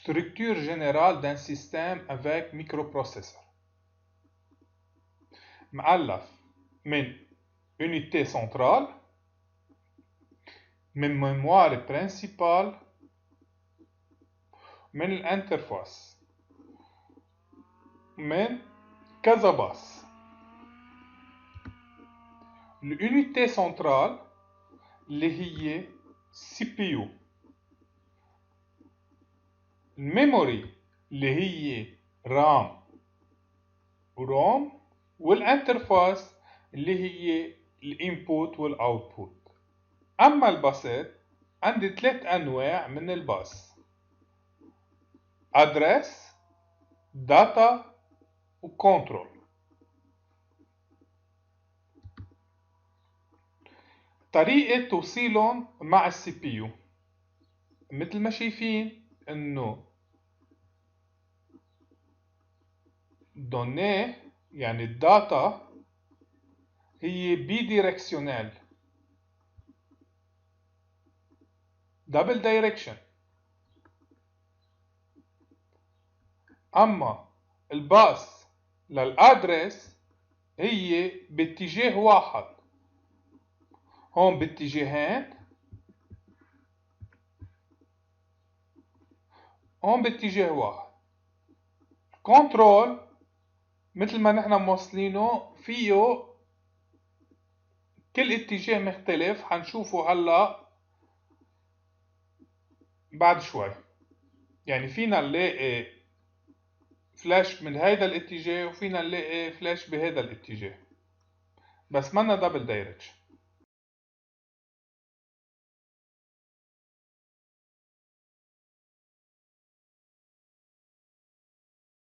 Structure générale d'un système avec microprocesseur. مؤلف من unité centrale, من mémoire principale, من الانترفاس، من كذا باص. الunité centrale اللي هي CPU، الميموري اللي هي رام وروم، والانترفاس اللي هي الانبوت والاوتبوت. اما الباصات عندي 3 انواع من الباص: ادرس، داتا، وكنترول. طريقة توصيلهم مع السي بي يو مثل ما شايفين انه دونيه يعني الداتا هي بي دايركشنال، دبل دايركشن. اما الباص للادرس هي باتجاه واحد، هون باتجاهين، هون باتجاه واحد. كنترول مثل ما نحن موصلينه فيه كل اتجاه مختلف، حنشوفه هلا بعد شوي. يعني فينا نلاقي فلاش من هيدا الاتجاه وفينا نلاقي فلاش بهذا الاتجاه، بس منا دبل دايركشن.